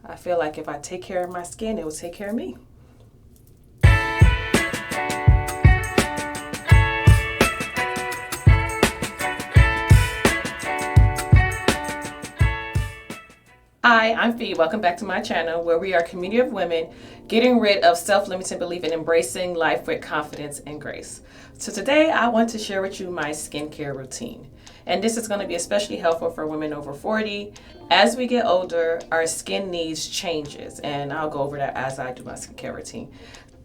I feel like if I take care of my skin, it will take care of me. Hi, I'm Fee. Welcome back to my channel where we are a community of women getting rid of self-limiting belief and embracing life with confidence and grace. So today I want to share with you my skincare routine. And this is going to be especially helpful for women over 40. As we get older, our skin needs changes, and I'll go over that as I do my skincare routine.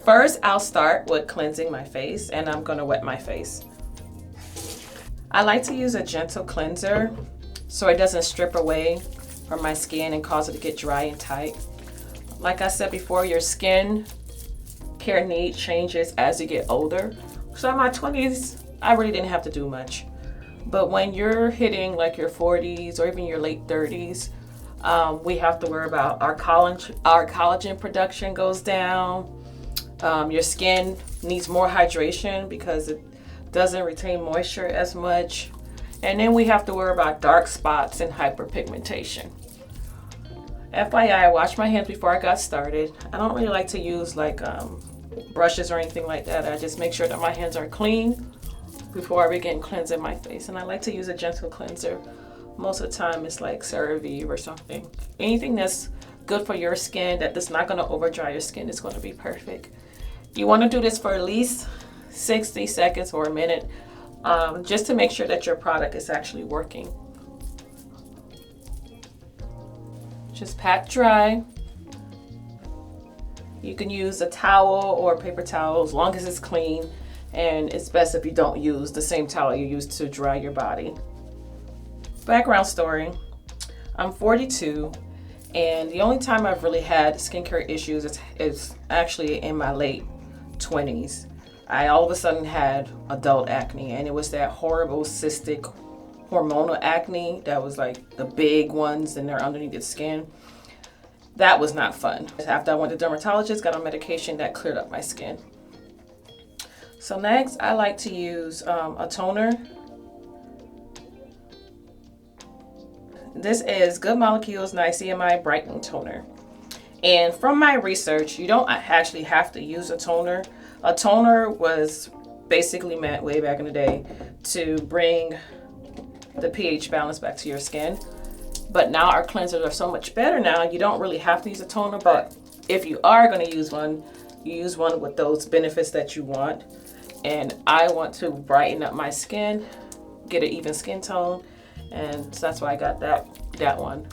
First, I'll start with cleansing my face, and I'm going to wet my face. I like to use a gentle cleanser so it doesn't strip away from my skin and cause it to get dry and tight. Like I said before, your skin care need changes as you get older. So in my 20s, I really didn't have to do much. But when you're hitting like your 40s or even your late 30s, we have to worry about our collagen production goes down. Your skin needs more hydration because it doesn't retain moisture as much. And then we have to worry about dark spots and hyperpigmentation. FYI, I washed my hands before I got started. I don't really like to use like brushes or anything like that. I just make sure that my hands are clean before I begin cleansing my face. And I like to use a gentle cleanser. Most of the time it's like CeraVe or something. Anything that's good for your skin, that's not going to over dry your skin, is going to be perfect. You want to do this for at least 60 seconds or a minute. Just to make sure that your product is actually working. Just pat dry. You can use a towel or a paper towel as long as it's clean, and it's best if you don't use the same towel you use to dry your body. Background story. I'm 42, and the only time I've really had skincare issues is actually in my late 20s. I all of a sudden had adult acne, and it was that horrible cystic hormonal acne that was like the big ones and they're underneath the skin. That was not fun. After I went to dermatologist, got on medication that cleared up my skin. So next, I like to use a toner. This is Good Molecules Niacinamide Brightening Toner. And from my research, you don't actually have to use a toner. A toner was basically meant way back in the day to bring the pH balance back to your skin. But now our cleansers are so much better now, you don't really have to use a toner. But if you are going to use one, you use one with those benefits that you want. And I want to brighten up my skin, get an even skin tone. And so that's why I got that one.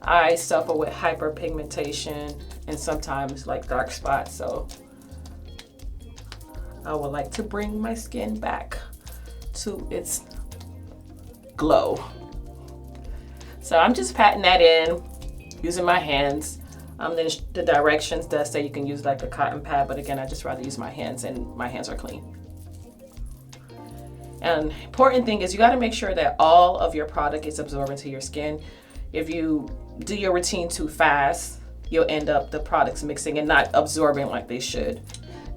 I suffer with hyperpigmentation and sometimes like dark spots. So I would like to bring my skin back to its glow. So I'm just patting that in using my hands. Then the directions does say you can use like a cotton pad, but again, I just rather use my hands, and my hands are clean. And important thing is you got to make sure that all of your product is absorbing to your skin. If you do your routine too fast, you'll end up the products mixing and not absorbing like they should.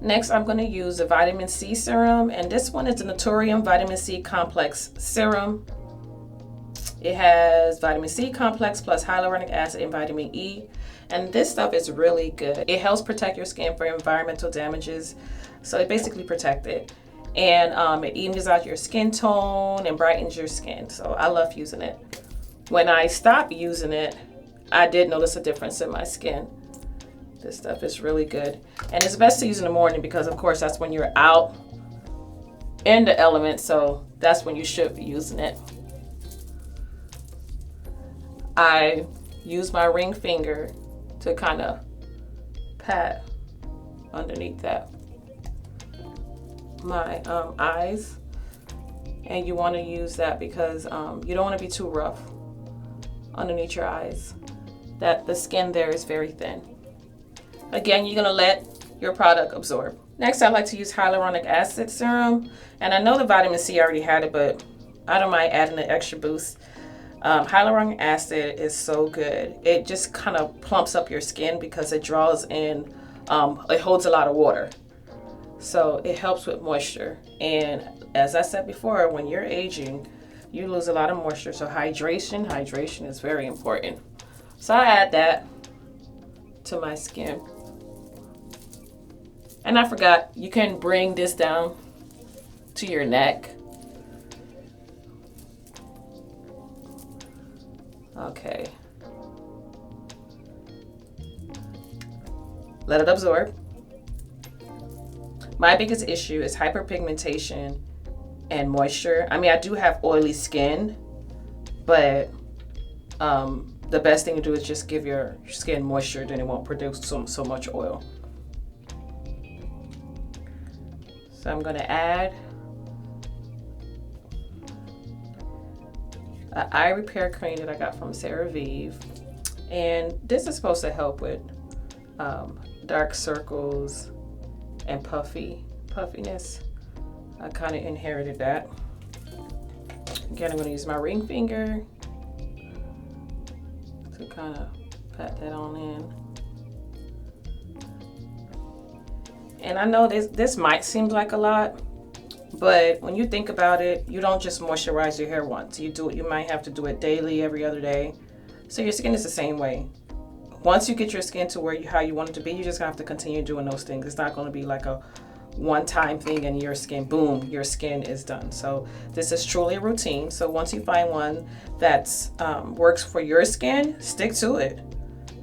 Next, I'm going to use a vitamin C serum, and this one is the Naturium Vitamin C Complex Serum. It has vitamin C complex plus hyaluronic acid and vitamin E, and this stuff is really good. It helps protect your skin for environmental damages, so it basically protects it. And it evens out your skin tone and brightens your skin, so I love using it. When I stopped using it, I did notice a difference in my skin. This stuff is really good. And it's best to use in the morning because, of course, that's when you're out in the elements, so that's when you should be using it. I use my ring finger to kind of pat underneath my eyes. And you want to use that because you don't want to be too rough underneath your eyes. That the skin there is very thin. Again, you're going to let your product absorb. Next, I like to use hyaluronic acid serum. And I know the vitamin C already had it, but I don't mind adding an extra boost. Hyaluronic acid is so good. It just kind of plumps up your skin because it draws in, it holds a lot of water. So it helps with moisture. And as I said before, when you're aging, you lose a lot of moisture. So hydration is very important. So I add that. to my skin. And I forgot, you can bring this down to your neck. Okay. Let it absorb. My biggest issue is hyperpigmentation and moisture. I mean, I do have oily skin, but the best thing to do is just give your skin moisture, then it won't produce so much oil. So I'm going to add an eye repair cream that I got from Serum. And this is supposed to help with dark circles and puffiness. I kind of inherited that. Again, I'm going to use my ring finger to kind of pat that on in. And I know this might seem like a lot, but when you think about it, you don't just moisturize your hair once. You might have to do it daily, every other day. So your skin is the same way. Once you get your skin to how you want it to be, you're just gonna have to continue doing those things. It's not gonna be like a one-time thing and your skin, boom, your skin is done. So this is truly a routine. So once you find one that's works for your skin, stick to it.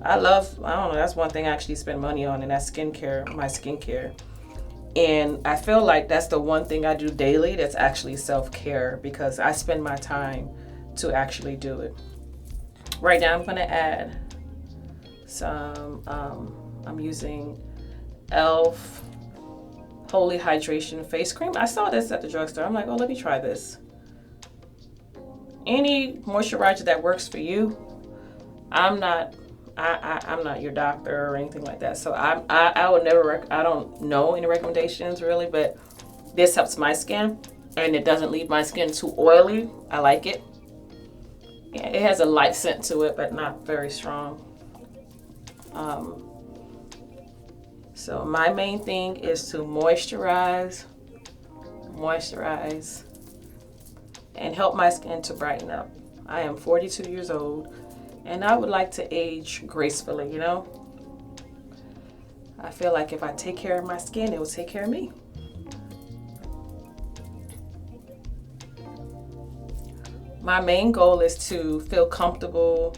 I don't know, that's one thing I actually spend money on, and that's skincare, my skincare. And I feel like that's the one thing I do daily that's actually self-care, because I spend my time to actually do it. Right now I'm gonna add some, I'm using e.l.f. Holy Hydration Face Cream. I saw this at the drugstore. I'm like, oh, let me try this. Any moisturizer that works for you. I'm not your doctor or anything like that, so I would never I don't know any recommendations really, but this helps my skin and it doesn't leave my skin too oily. I like it. Yeah, it has a light scent to it, but not very strong. So my main thing is to moisturize, and help my skin to brighten up. I am 42 years old. And I would like to age gracefully, you know? I feel like if I take care of my skin, it will take care of me. My main goal is to feel comfortable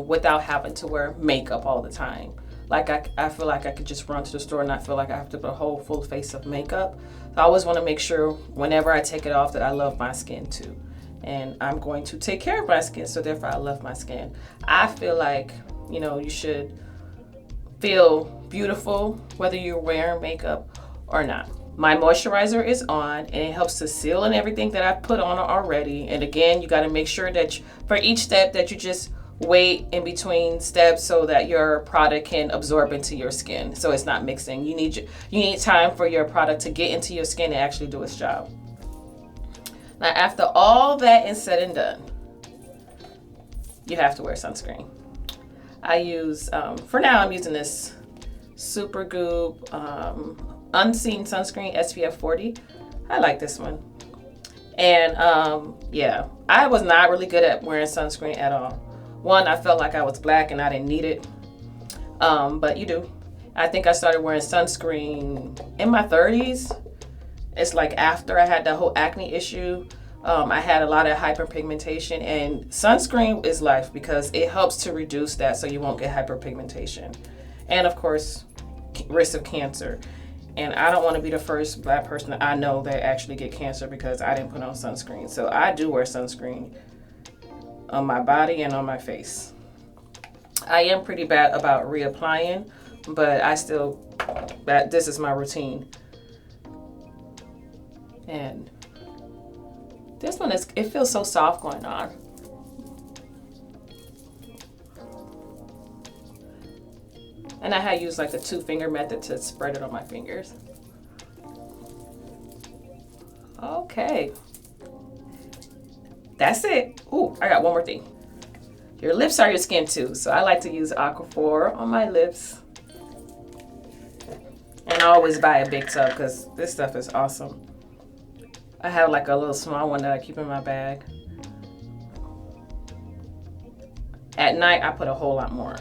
without having to wear makeup all the time. Like I feel like I could just run to the store and not feel like I have to put a whole full face of makeup. So I always want to make sure whenever I take it off that I love my skin too. And I'm going to take care of my skin, so therefore I love my skin. I feel like, you know, you should feel beautiful whether you're wearing makeup or not. My moisturizer is on, and it helps to seal and everything that I've put on already. And again, you got to make sure that for each step that you just wait in between steps so that your product can absorb into your skin, so it's not mixing. You need time for your product to get into your skin and actually do its job. Now, after all that is said and done, you have to wear sunscreen. I use, for now, I'm using this Supergoop Unseen Sunscreen SPF 40. I like this one. And yeah, I was not really good at wearing sunscreen at all. One, I felt like I was black and I didn't need it, but you do. I think I started wearing sunscreen in my 30s. It's like after I had that whole acne issue, I had a lot of hyperpigmentation, and sunscreen is life because it helps to reduce that so you won't get hyperpigmentation. And of course, risk of cancer. And I don't want to be the first black person that I know that actually get cancer because I didn't put on sunscreen. So I do wear sunscreen on my body and on my face. I am pretty bad about reapplying, but this is my routine. And this one it feels so soft going on. And I had used like a 2-finger method to spread it on my fingers. Okay. That's it. Ooh, I got one more thing. Your lips are your skin too, so I like to use Aquaphor on my lips. And I always buy a big tub because this stuff is awesome. I have like a little small one that I keep in my bag. At night, I put a whole lot more.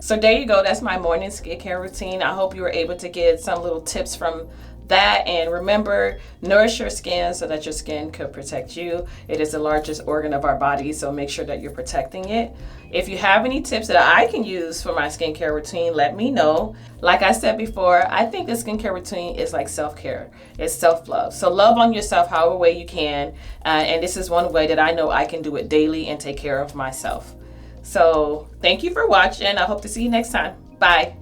So there you go. That's my morning skincare routine. I hope you were able to get some little tips from that. And remember, nourish your skin so that your skin could protect you. It is the largest organ of our body, so make sure that you're protecting it. If you have any tips that I can use for my skincare routine, let me know. Like I said before, I think the skincare routine is like self-care. It's self-love. So love on yourself however way you can. And this is one way that I know I can do it daily and take care of myself. So thank you for watching. I hope to see you next time. Bye.